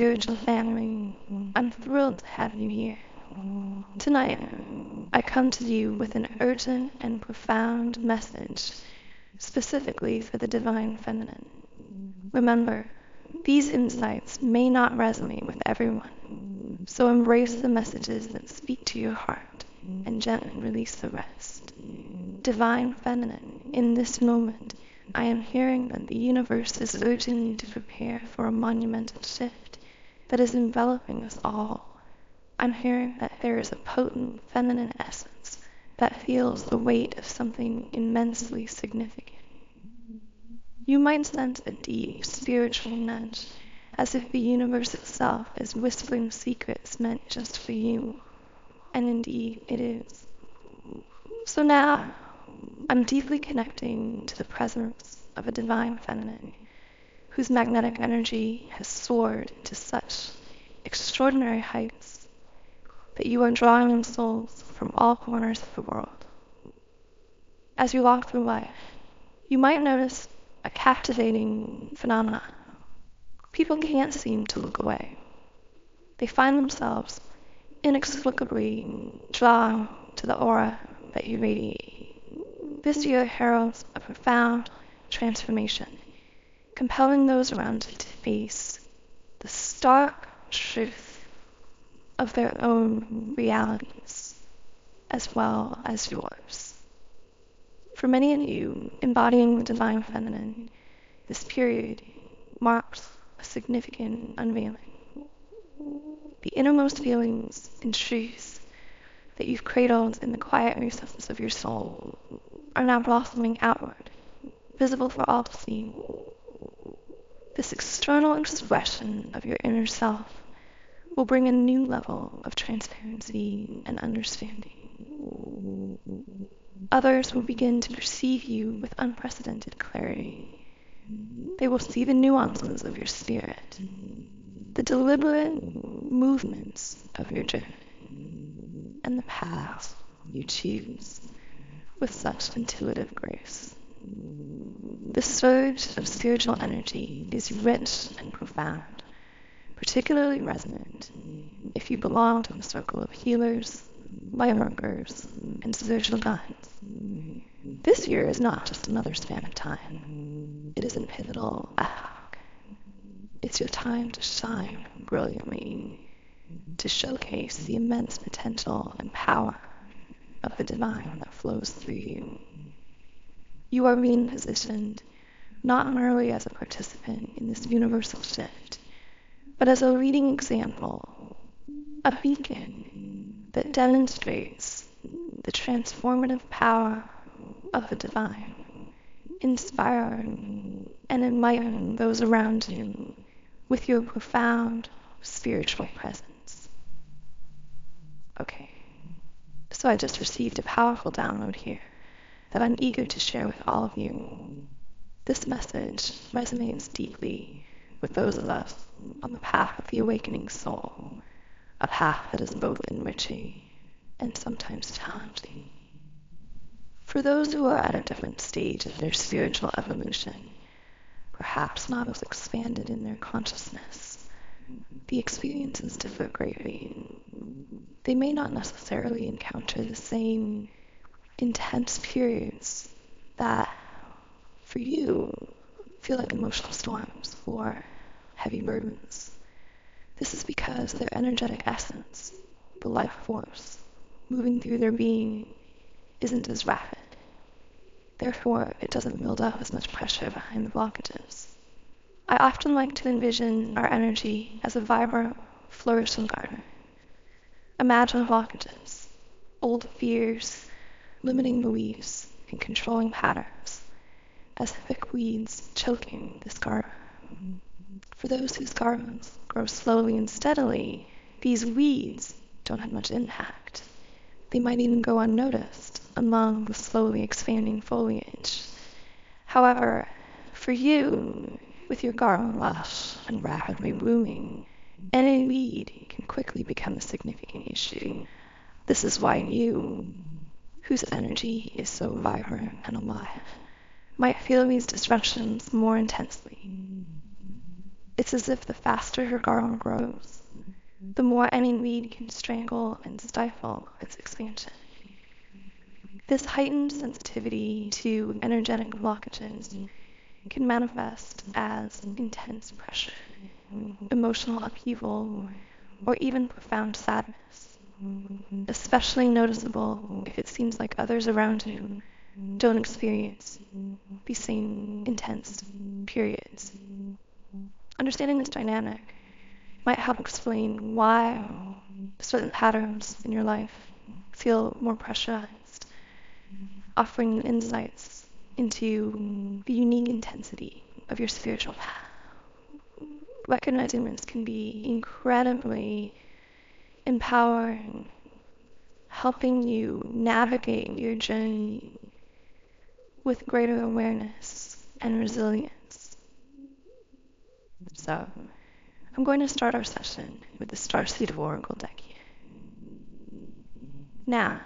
spiritual family. I'm thrilled to have you here. Tonight, I come to you with an urgent and profound message, specifically for the divine feminine. Remember, these insights may not resonate with everyone, so embrace the messages that speak to your heart and gently release the rest. Divine feminine, in this moment, I am hearing that the universe is urging you to prepare for a monumental shift that is enveloping us all. I'm hearing that there is a potent feminine essence that feels the weight of something immensely significant. You might sense a deep spiritual nudge, as if the universe itself is whispering secrets meant just for you. And indeed, it is. So now, I'm deeply connecting to the presence of a divine feminine whose magnetic energy has soared to such extraordinary heights that you are drawing in souls from all corners of the world. As you walk through life, you might notice a captivating phenomenon. People can't seem to look away. They find themselves inexplicably drawn to the aura that you radiate. This year heralds a profound transformation, compelling those around you to face the stark truth of their own realities, as well as yours. For many of you, embodying the divine feminine, this period marks a significant unveiling. The innermost feelings and truths that you've cradled in the quiet recesses of your soul are now blossoming outward, visible for all to see. This external expression of your inner self will bring a new level of transparency and understanding. Others will begin to perceive you with unprecedented clarity. They will see the nuances of your spirit, the deliberate movements of your journey, and the paths you choose with such intuitive grace. The surge of spiritual energy is rich and profound, particularly resonant if you belong to a circle of healers, lightworkers, and spiritual guides. This year is not just another span of time. It is a pivotal epoch. It's your time to shine brilliantly, to showcase the immense potential and power of the divine that flows through you. You are being positioned not merely as a participant in this universal shift, but as a leading example, a beacon that demonstrates the transformative power of the divine, inspiring and enlightening those around you with your profound spiritual presence. Okay, so I just received a powerful download here that I'm eager to share with all of you. This message resonates deeply with those of us on the path of the awakening soul, a path that is both enriching and sometimes challenging. For those who are at a different stage of their spiritual evolution, perhaps not as expanded in their consciousness, the experiences differ greatly. They may not necessarily encounter the same intense periods that, for you, feel like emotional storms or heavy burdens. This is because their energetic essence, the life force, moving through their being, isn't as rapid. Therefore, it doesn't build up as much pressure behind the blockages. I often like to envision our energy as a vibrant, flourishing garden. Imagine blockages, old fears, limiting beliefs, and controlling patterns, as thick weeds choking this garden. For those whose gardens grow slowly and steadily, these weeds don't have much impact. They might even go unnoticed among the slowly expanding foliage. However, for you, with your garden lush and rapidly blooming, any weed can quickly become a significant issue. This is why you, whose energy is so vibrant and alive, might feel these disruptions more intensely. It's as if the faster your garden grows, the more any weed can strangle and stifle its expansion. This heightened sensitivity to energetic blockages can manifest as intense pressure, emotional upheaval, or even profound sadness, especially noticeable if it seems like others around you don't experience these same intense periods. Understanding this dynamic might help explain why certain patterns in your life feel more pressurized, offering insights into the unique intensity of your spiritual path. Recognizing this can be incredibly empowering, helping you navigate your journey with greater awareness and resilience. So, I'm going to start our session with the Starseed Oracle deck here. Now,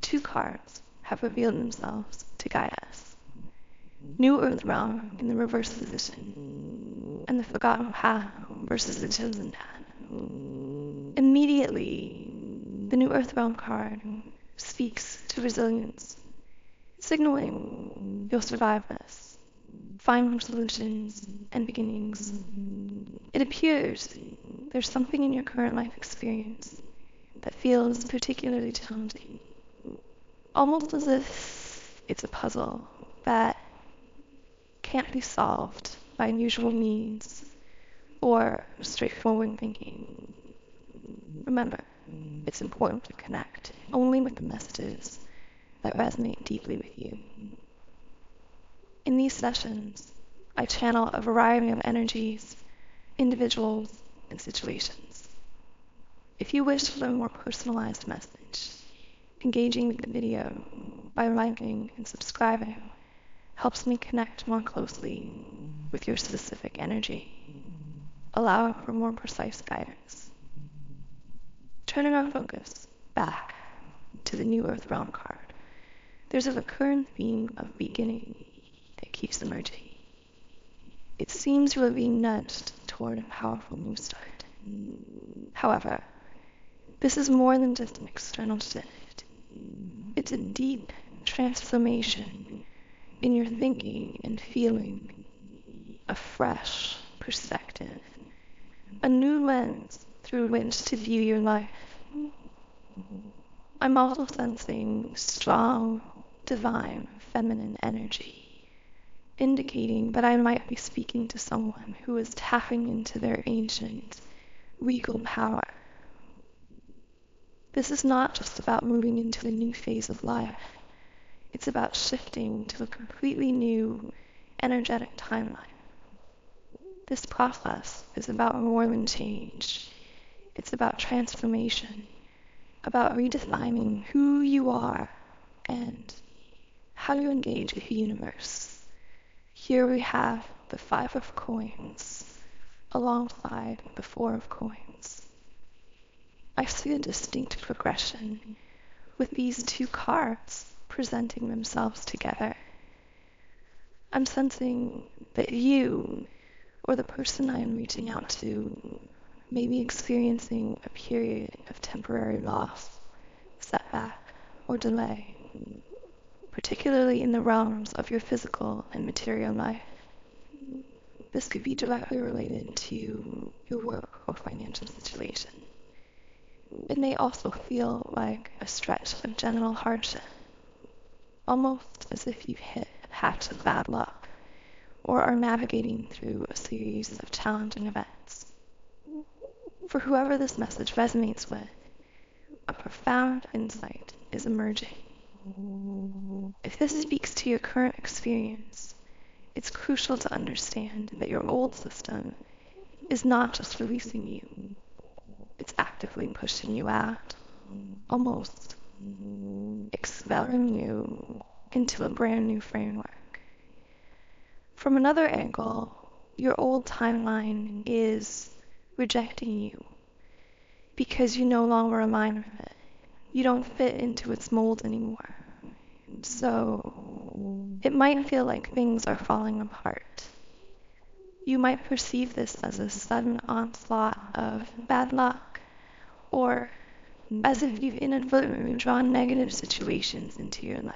2 cards have revealed themselves to guide us. New Earth Realm in the reverse position, and the Forgotten Path versus the Chosen Path. Immediately, the New Earth Realm card speaks to resilience, signaling you'll survive this, finding solutions and beginnings. It appears there's something in your current life experience that feels particularly challenging, almost as if it's a puzzle that can't be solved by usual means or straightforward thinking. Remember, it's important to connect only with the messages that resonate deeply with you. In these sessions, I channel a variety of energies, individuals, and situations. If you wish for a more personalized message, engaging with the video by liking and subscribing helps me connect more closely with your specific energy, allowing for more precise guidance. Turning our focus back to the New Earth Realm card, there's a recurrent theme of beginning that keeps emerging. It seems you are being nudged toward a powerful new start. However, this is more than just an external shift. It's a deep transformation in your thinking and feeling, a fresh perspective, a new lens through which to view your life. I'm also sensing strong, divine, feminine energy, indicating that I might be speaking to someone who is tapping into their ancient, regal power. This is not just about moving into a new phase of life. It's about shifting to a completely new, energetic timeline. This process is about more than change. It's about transformation, about redefining who you are and how you engage with the universe. Here we have the 5 of coins alongside the 4 of coins. I see a distinct progression with these 2 cards presenting themselves together. I'm sensing that you, or the person I am reaching out to, may be experiencing a period of temporary loss, setback, or delay, particularly in the realms of your physical and material life. This could be directly related to your work or financial situation. It may also feel like a stretch of general hardship, almost as if you've hit a patch of bad luck, or are navigating through a series of challenging events. For whoever this message resonates with, a profound insight is emerging. If this speaks to your current experience, it's crucial to understand that your old system is not just releasing you, it's actively pushing you out, almost expelling you into a brand new framework. From another angle, your old timeline is rejecting you because you no longer align with it. You don't fit into its mold anymore. So it might feel like things are falling apart. You might perceive this as a sudden onslaught of bad luck, or as if you've inadvertently drawn negative situations into your life,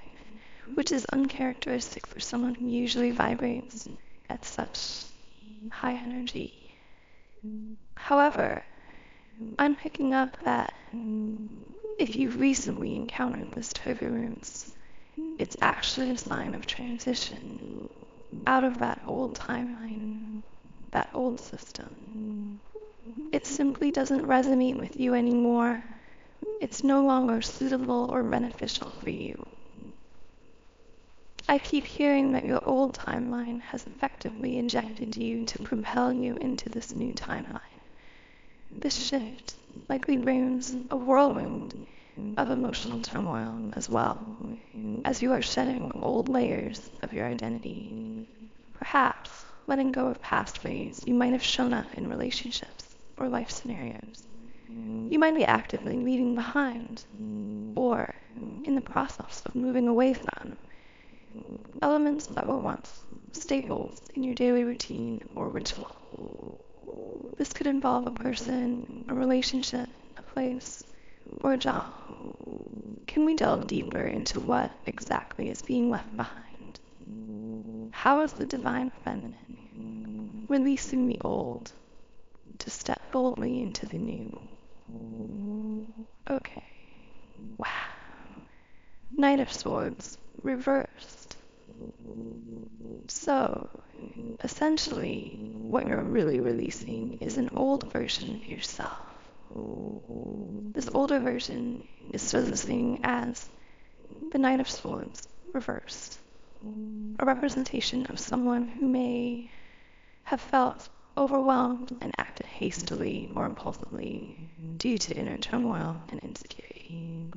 which is uncharacteristic for someone who usually vibrates at such high energy. However, I'm picking up that if you've recently encountered this turbulence, it's actually a sign of transition out of that old timeline, that old system. It simply doesn't resonate with you anymore. It's no longer suitable or beneficial for you. I keep hearing that your old timeline has effectively injected you to propel you into this new timeline. This shift likely brings a whirlwind of emotional turmoil as well, as you are shedding old layers of your identity. Perhaps letting go of past ways you might have shown up in relationships or life scenarios. You might be actively leaving behind, or in the process of moving away from, elements that were once staples in your daily routine or ritual. This could involve a person, a relationship, a place, or a job. Can we delve deeper into what exactly is being left behind? How is the divine feminine releasing the old to step boldly into the new? Okay. Wow. Knight of Swords, reversed. So, essentially, what you're really releasing is an old version of yourself. This older version is surfacing as the Knight of Swords, reversed. A representation of someone who may have felt overwhelmed and acted hastily or impulsively due to inner turmoil and insecurity.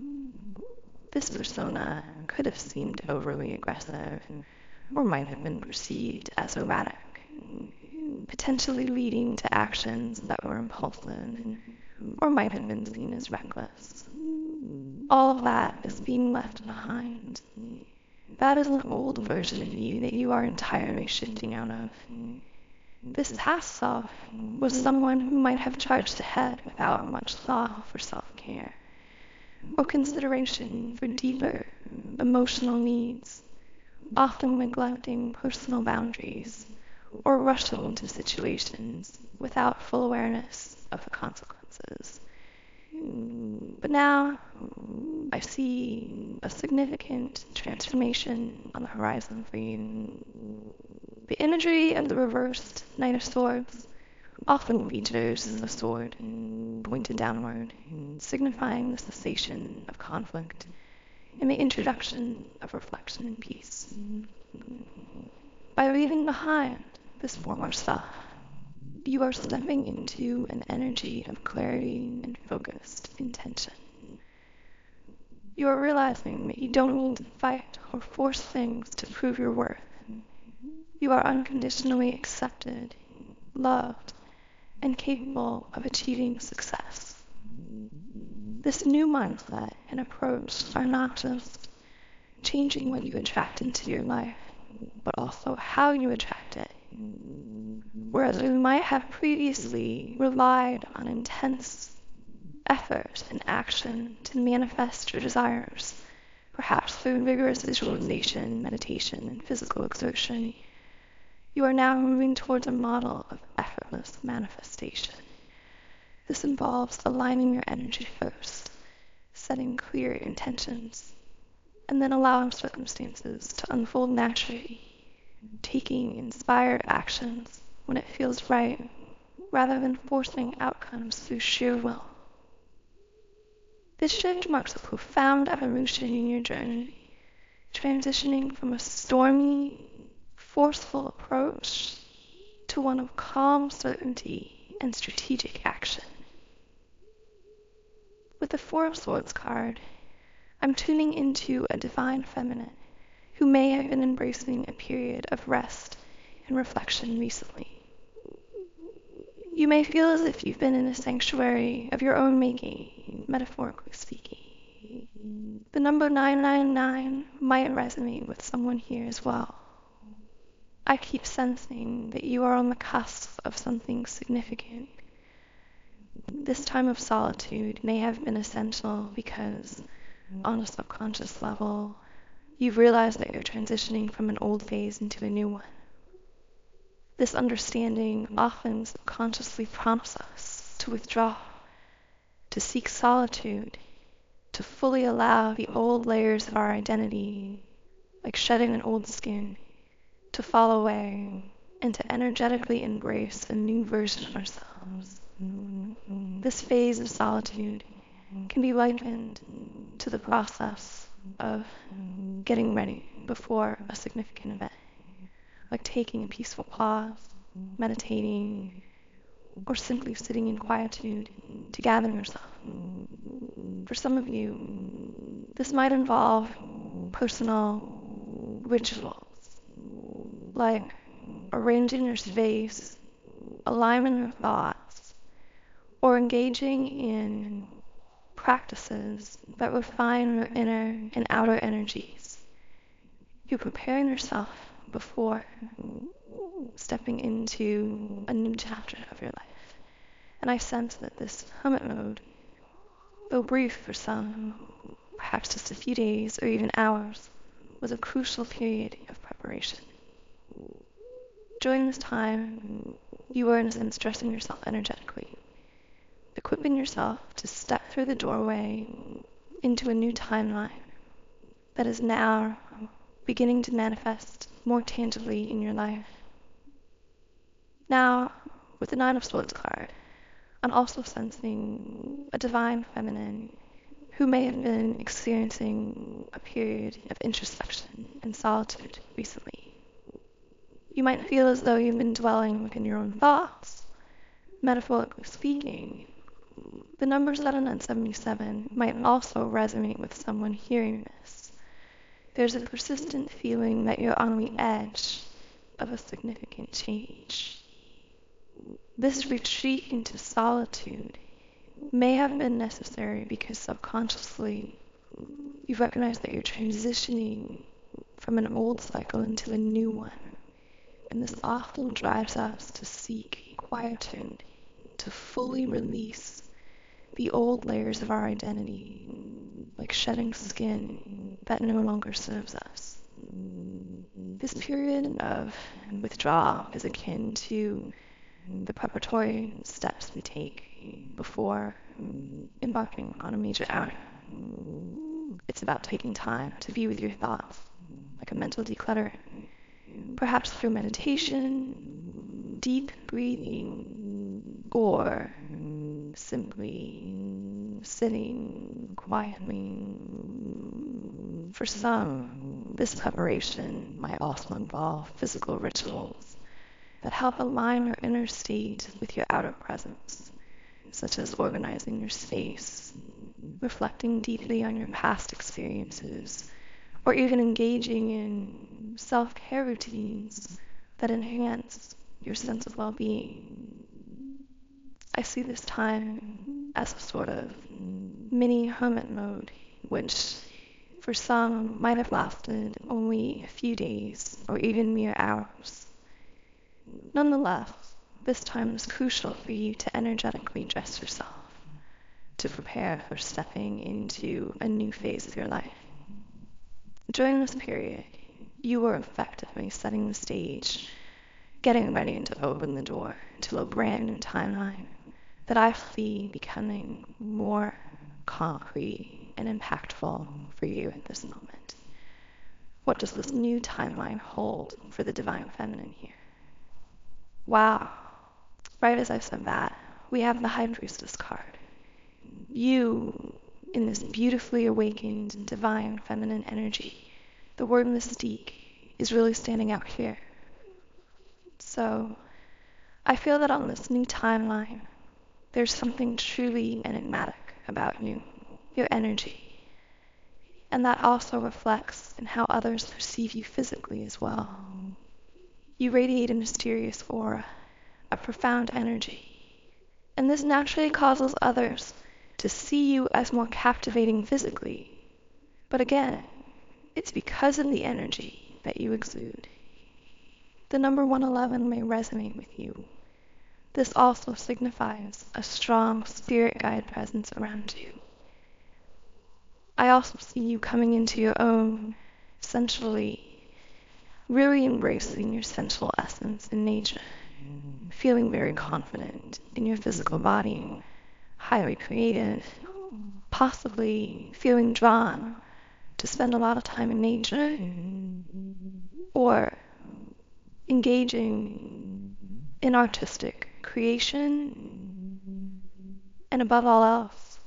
This persona could have seemed overly aggressive or might have been perceived as erratic, potentially leading to actions that were impulsive or might have been seen as reckless. All of that is being left behind. That is an old version of you that you are entirely shifting out of. This past self was someone who might have charged ahead without much thought for self-care or consideration for deeper emotional needs, often neglecting personal boundaries or rushing into situations without full awareness of the consequences. But now I see a significant transformation on the horizon for you. The imagery of the reversed Knight of Swords often features the sword pointed downward, signifying the cessation of conflict and the introduction of reflection and peace. By leaving behind this former self, you are stepping into an energy of clarity and focused intention. You are realizing that you don't need to fight or force things to prove your worth. You are unconditionally accepted, loved, and capable of achieving success. This new mindset and approach are not just changing what you attract into your life, but also how you attract it. Whereas you might have previously relied on intense effort and action to manifest your desires, perhaps through vigorous visualization, meditation, and physical exertion, you are now moving towards a model of effortless manifestation. This involves aligning your energy first, setting clear intentions, and then allowing circumstances to unfold naturally, taking inspired actions when it feels right, rather than forcing outcomes through sheer will. This shift marks a profound evolution in your journey, transitioning from a stormy, forceful approach to one of calm certainty and strategic action. With the Four of Swords card, I'm tuning into a divine feminine who may have been embracing a period of rest and reflection recently. You may feel as if you've been in a sanctuary of your own making, metaphorically speaking. The number 999 might resonate with someone here as well. I keep sensing that you are on the cusp of something significant. This time of solitude may have been essential because, on a subconscious level, you've realized that you're transitioning from an old phase into a new one. This understanding often subconsciously prompts us to withdraw, to seek solitude, to fully allow the old layers of our identity, like shedding an old skin, to fall away and to energetically embrace a new version of ourselves. This phase of solitude can be likened to the process of getting ready before a significant event, like taking a peaceful pause, meditating, or simply sitting in quietude to gather yourself. For some of you, this might involve personal rituals, like arranging your space, aligning your thoughts, or engaging in practices that refine your inner and outer energies. You're preparing yourself before stepping into a new chapter of your life. And I sense that this hermit mode, though brief for some, perhaps just a few days or even hours, was a crucial period of preparation. During this time, you were in a sense dressing yourself energetically, equipping yourself to step through the doorway into a new timeline that is now beginning to manifest more tangibly in your life. Now, with the Nine of Swords card, I'm also sensing a divine feminine who may have been experiencing a period of introspection and solitude recently. You might feel as though you've been dwelling within your own thoughts. Metaphorically speaking, the numbers 11 and 77 might also resonate with someone hearing this. There's a persistent feeling that you're on the edge of a significant change. This retreat into solitude may have been necessary because subconsciously you recognize that you're transitioning from an old cycle into a new one. And this often drives us to seek quietude, to fully release the old layers of our identity, like shedding skin that no longer serves us. This period of withdrawal is akin to the preparatory steps we take before embarking on a major outing. It's about taking time to be with your thoughts, like a mental declutter, perhaps through meditation, deep breathing, or simply sitting quietly. For some, this preparation might also involve physical rituals that help align your inner state with your outer presence, such as organizing your space, reflecting deeply on your past experiences, or even engaging in self-care routines that enhance your sense of well-being. I see this time as a sort of mini hermit mode, which for some might have lasted only a few days or even mere hours. Nonetheless, this time is crucial for you to energetically dress yourself, to prepare for stepping into a new phase of your life. During this period, you were effectively setting the stage, getting ready to open the door to a brand new timeline that I see becoming more concrete and impactful for you at this moment. What does this new timeline hold for the divine feminine here? Wow, right as I said that, we have the High Priestess card. You, in this beautifully awakened divine feminine energy, the word mystique is really standing out here. So, I feel that on this new timeline, there's something truly enigmatic about you, your energy. And that also reflects in how others perceive you physically as well. You radiate a mysterious aura, a profound energy. And this naturally causes others to see you as more captivating physically. But again, it's because of the energy that you exude. The number 111 may resonate with you. This also signifies a strong spirit guide presence around you. I also see you coming into your own, sensually, really embracing your sensual essence in nature, feeling very confident in your physical body, highly creative, possibly feeling drawn to spend a lot of time in nature, or engaging in artistic creation, and above all else,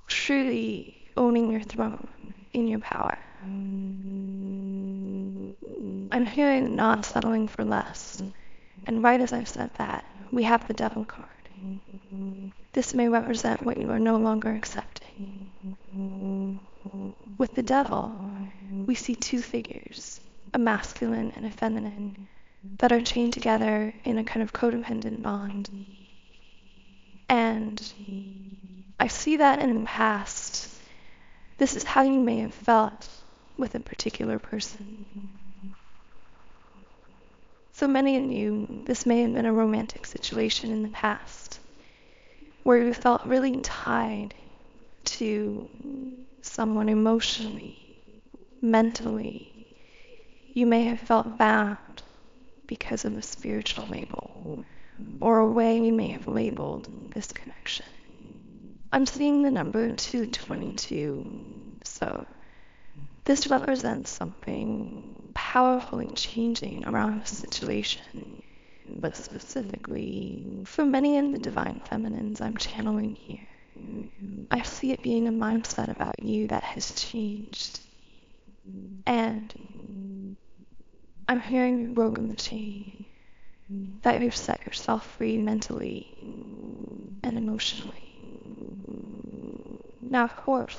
truly owning your throne in your power. I'm hearing not settling for less, and right as I've said that, we have the Devil card. This may represent what you are no longer accepting. With the Devil, we see two figures, a masculine and a feminine, that are chained together in a kind of codependent bond. And I see that in the past, this is how you may have felt with a particular person. So many of you, this may have been a romantic situation in the past, where you felt really tied to someone emotionally, mentally. You may have felt bound because of a spiritual label, or a way we may have labeled this connection. I'm seeing the number 222, so this represents something powerfully changing around the situation, but specifically for many in the divine feminines I'm channeling here. I see it being a mindset about you that has changed, and I'm hearing you broken the chain, that you've set yourself free mentally and emotionally. Now, of course,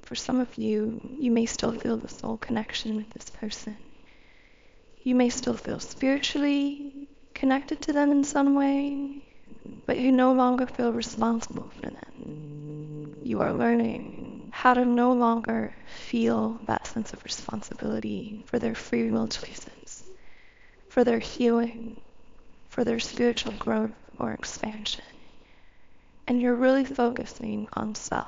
for some of you, you may still feel the soul connection with this person. You may still feel spiritually connected to them in some way, but you no longer feel responsible for them. You are learning how to no longer feel that sense of responsibility for their free will choices, for their healing, for their spiritual growth or expansion. And you're really focusing on self,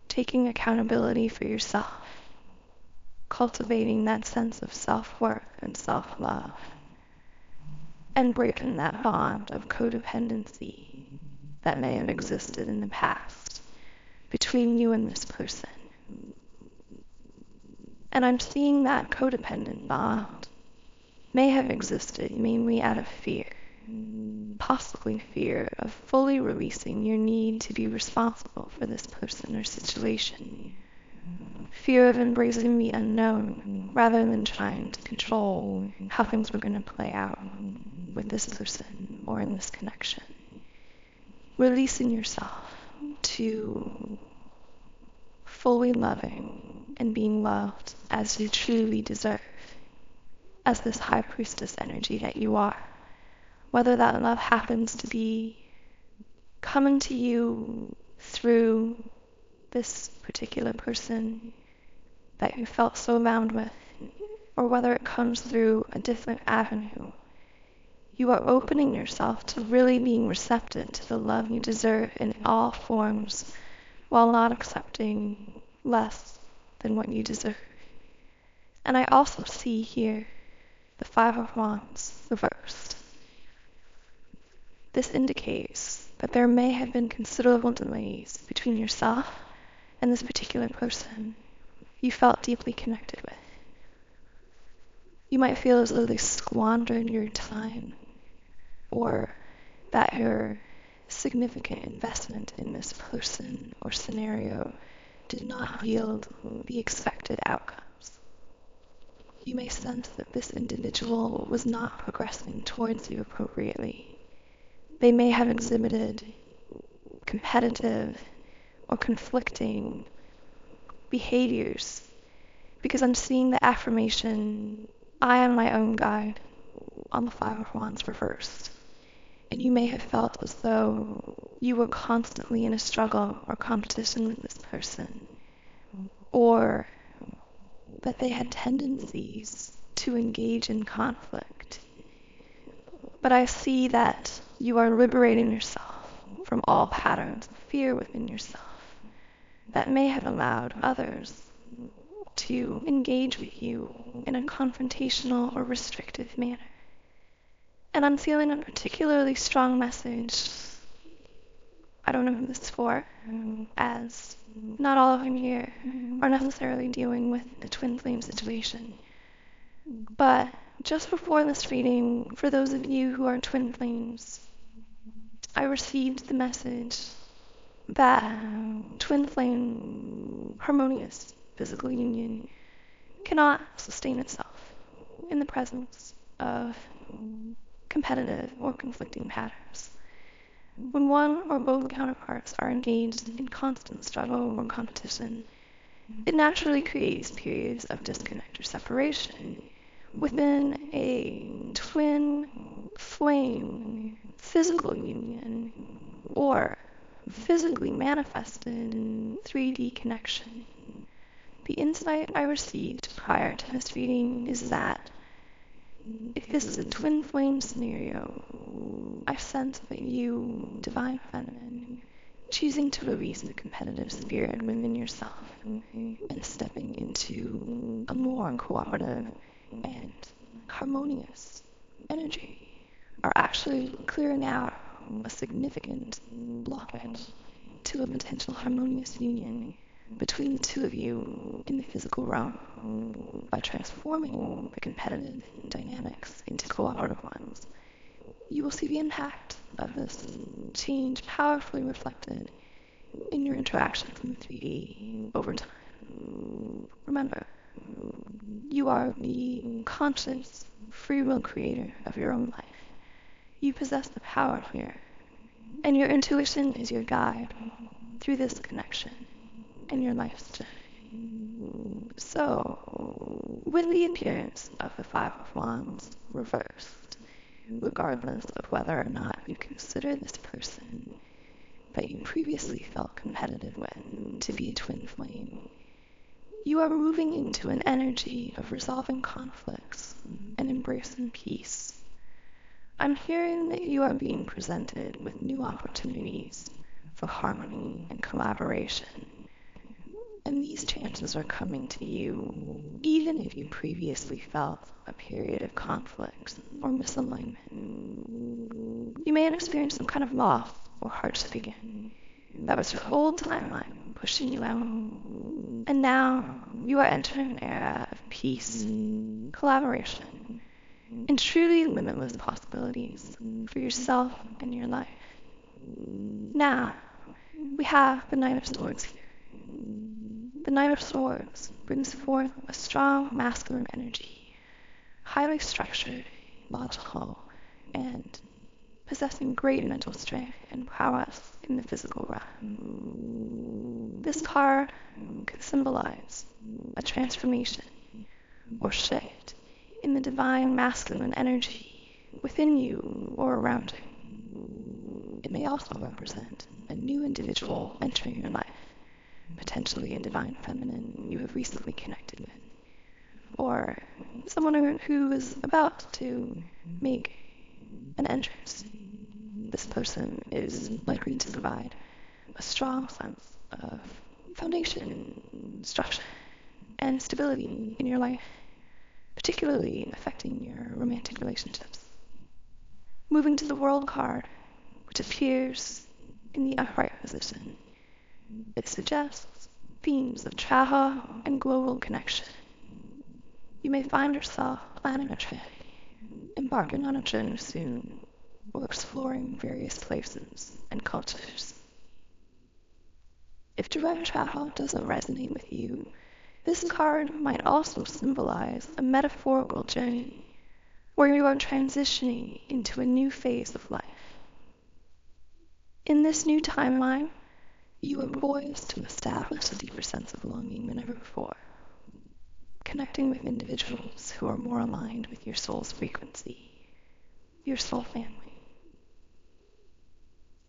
taking accountability for yourself, cultivating that sense of self-worth and self-love, and breaking that bond of codependency that may have existed in the past between you and this person. And I'm seeing that codependent bond may have existed mainly out of fear, possibly fear of fully releasing your need to be responsible for this person or situation. Fear of embracing the unknown rather than trying to control how things were going to play out with this person or in this connection. Releasing yourself to fully loving and being loved as you truly deserve, as this high priestess energy that you are. Whether that love happens to be coming to you through this particular person that you felt so bound with, or whether it comes through a different avenue, you are opening yourself to really being receptive to the love you deserve in all forms, while not accepting less than what you deserve. And I also see here the Five of Wands reversed. This indicates that there may have been considerable delays between yourself and this particular person you felt deeply connected with. You might feel as though they squandered your time, or that your significant investment in this person or scenario did not yield the expected outcomes. You may sense that this individual was not progressing towards you appropriately. They may have exhibited competitive or conflicting behaviors, because I'm seeing the affirmation, I am my own guide, on the Five of Wands reversed. And you may have felt as though you were constantly in a struggle or competition with this person, or that they had tendencies to engage in conflict. But I see that you are liberating yourself from all patterns of fear within yourself that may have allowed others to engage with you in a confrontational or restrictive manner. And I'm feeling a particularly strong message. I don't know who this is for, as not all of them here are necessarily dealing with a twin flame situation. But just before this reading, for those of you who are twin flames, I received the message that twin flame harmonious physical union cannot sustain itself in the presence of competitive or conflicting patterns. When one or both counterparts are engaged in constant struggle or competition, it naturally creates periods of disconnect or separation within a twin flame physical union or physically manifested 3D connection. The insight I received prior to this reading is that if this is a twin flame scenario, I sense that you, divine feminine, choosing to release the competitive spirit within yourself and stepping into a more cooperative and harmonious energy are actually clearing out a significant blockage to a potential harmonious union between the two of you in the physical realm by transforming the competitive dynamics into cooperative ones. You will see the impact of this change powerfully reflected in your interactions in 3D over time. Remember, you are the conscious, free will creator of your own life. You possess the power here, and your intuition is your guide through this connection in your life's journey. So, with the appearance of the Five of Wands reversed, regardless of whether or not you consider this person that you previously felt competitive with to be a twin flame, you are moving into an energy of resolving conflicts and embracing peace. I'm hearing that you are being presented with new opportunities for harmony and collaboration. And these chances are coming to you, even if you previously felt a period of conflict or misalignment. You may have experienced some kind of loss or hardship again. That was your whole timeline pushing you out. And now you are entering an era of peace, collaboration, and truly limitless possibilities for yourself and your life. Now, we have the Knight of Swords here. The Knight of Swords brings forth a strong masculine energy, highly structured, logical, and possessing great mental strength and prowess in the physical realm. This card could symbolize a transformation or shift in the divine masculine energy within you or around you. It may also represent a new individual entering your life, potentially a divine feminine you have recently connected with, or someone who is about to make an entrance. This person is likely to provide a strong sense of foundation, structure, and stability in your life, particularly affecting your romantic relationships. Moving to the World card, which appears in the upright position, it suggests themes of travel and global connection. You may find yourself planning a trip, embarking on a journey soon, or exploring various places and cultures. If direct travel doesn't resonate with you, this card might also symbolize a metaphorical journey where you are transitioning into a new phase of life. In this new timeline, you are poised to establish a deeper sense of longing than ever before, connecting with individuals who are more aligned with your soul's frequency, your soul family.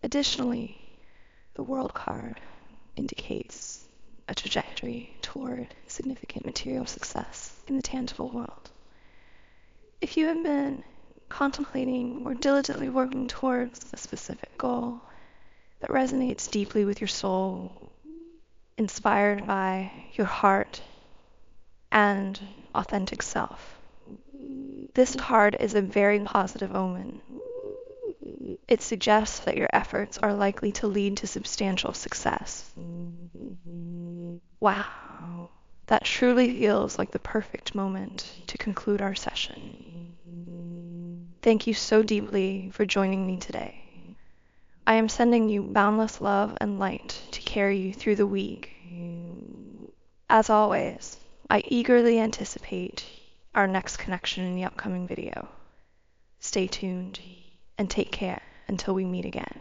Additionally, the World card indicates a trajectory toward significant material success in the tangible world, If you have been contemplating or diligently working towards a specific goal that resonates deeply with your soul, inspired by your heart and authentic self, this card is a very positive omen. It suggests that your efforts are likely to lead to substantial success. Wow, that truly feels like the perfect moment to conclude our session. Thank you so deeply for joining me today. I am sending you boundless love and light to carry you through the week. As always, I eagerly anticipate our next connection in the upcoming video. Stay tuned and take care until we meet again.